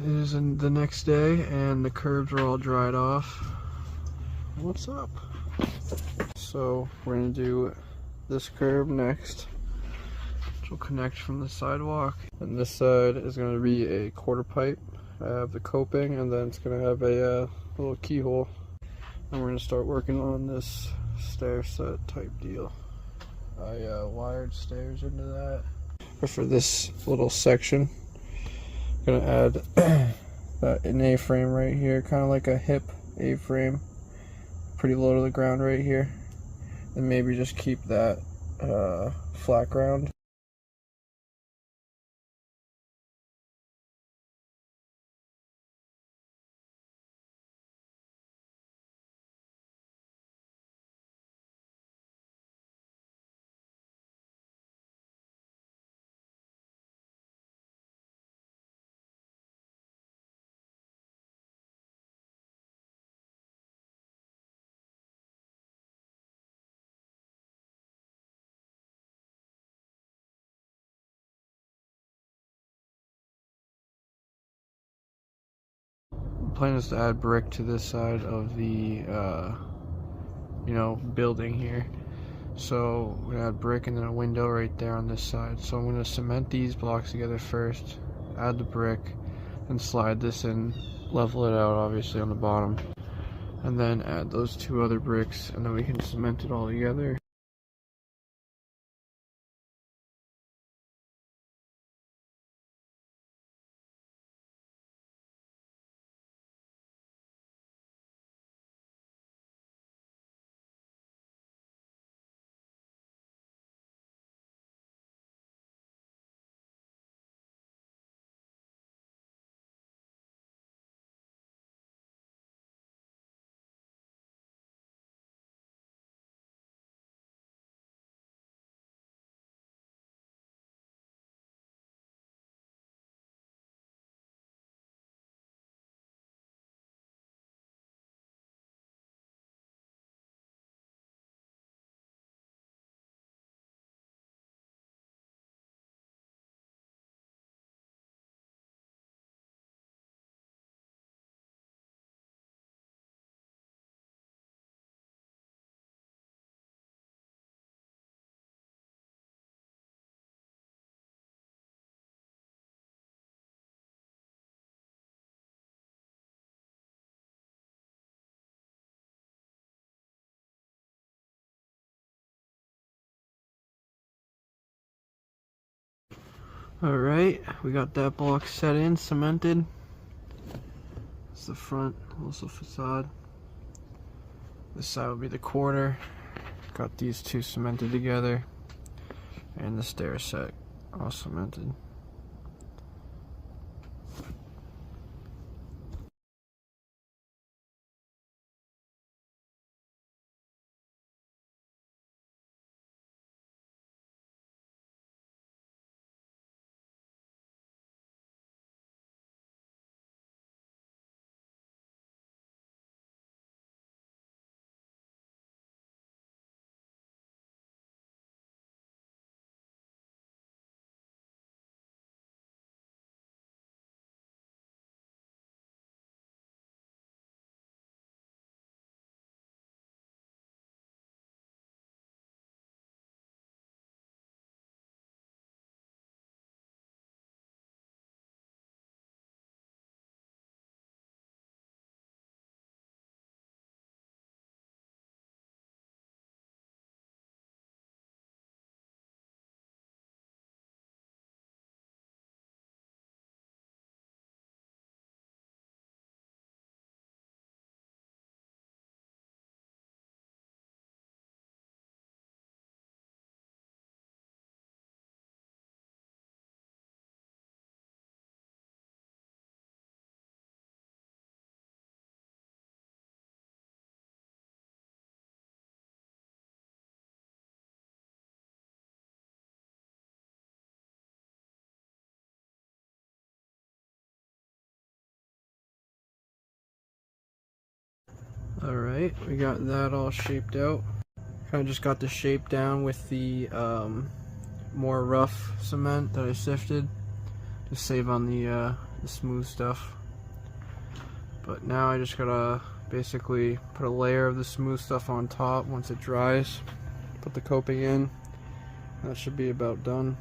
It is the next day and the curbs are all dried off. What's up? So we're gonna do this curb next, which will connect from the sidewalk. And this side is gonna be a quarter pipe. I have the coping, and then it's gonna have a little keyhole. And we're gonna start working on this stair set type deal. I wired stairs into that. But for this little section, I'm gonna add an A-frame right here, kind of like a hip A-frame, pretty low to the ground right here, and maybe just keep that flat ground. The plan is to add brick to this side of the building here. So we're gonna add brick and then a window right there on this side. So I'm gonna cement these blocks together first, add the brick, and slide this in, level it out obviously on the bottom, and then add those two other bricks, and then we can cement it all together. Alright, we got that block set in, cemented. It's the front, also facade. This side will be the quarter. Got these two cemented together. And the stair set all cemented. Alright, we got that all shaped out. Kind of just got the shape down with the more rough cement that I sifted to save on the the smooth stuff. But now I just gotta basically put a layer of the smooth stuff on top once it dries. Put the coping in. That should be about done.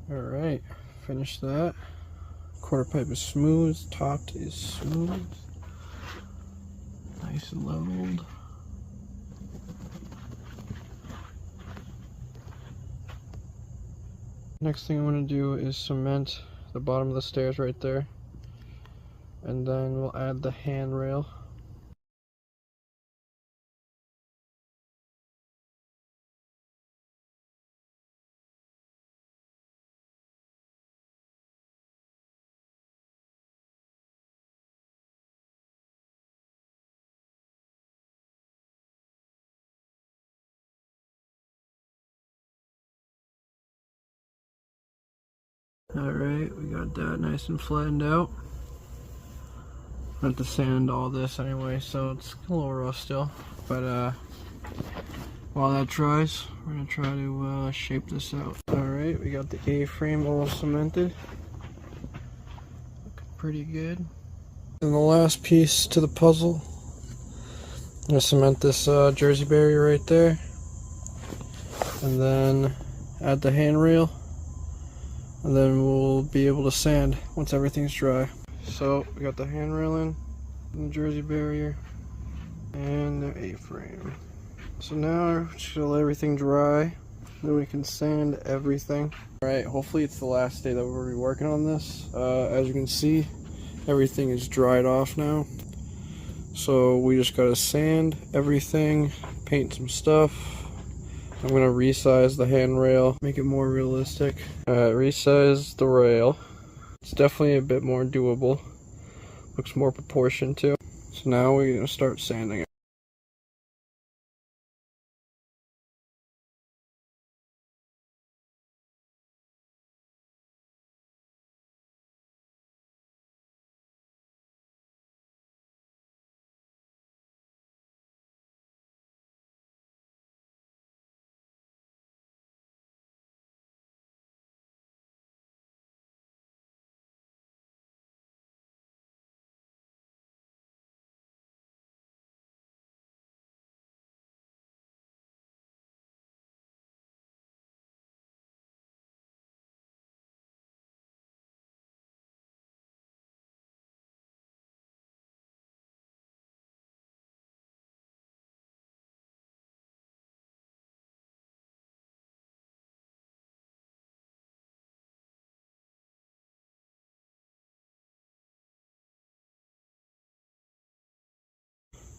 Alright, finished that. Quarter pipe is smooth, topped is smooth. Nice and leveled. Next thing I'm going to do is cement the bottom of the stairs right there. And then we'll add the handrail. Alright, we got that nice and flattened out. I have to sand all this anyway, so it's a little rough still. But while that dries, we're going to try to shape this out. Alright, we got the A-frame all cemented. Looking pretty good. And the last piece to the puzzle, I'm going to cement this jersey barrier right there. And then add the handrail. And then we'll be able to sand once everything's dry. So we got the handrail in, and the jersey barrier, and the A-frame. So now we're just gonna let everything dry, then we can sand everything. Alright, hopefully it's the last day that we're gonna be working on this. As you can see, everything is dried off now. So we just gotta sand everything, paint some stuff. I'm going to resize the handrail, make it more realistic. Resize the rail. It's definitely a bit more doable. Looks more proportioned too. So now we're going to start sanding it.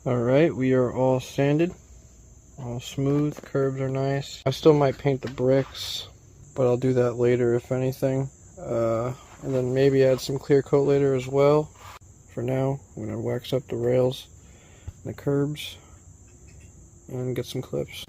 Alright, we are all sanded, all smooth, curbs are nice. I still might paint the bricks, but I'll do that later if anything. And then maybe add some clear coat later as well. For now, I'm going to wax up the rails and the curbs and get some clips.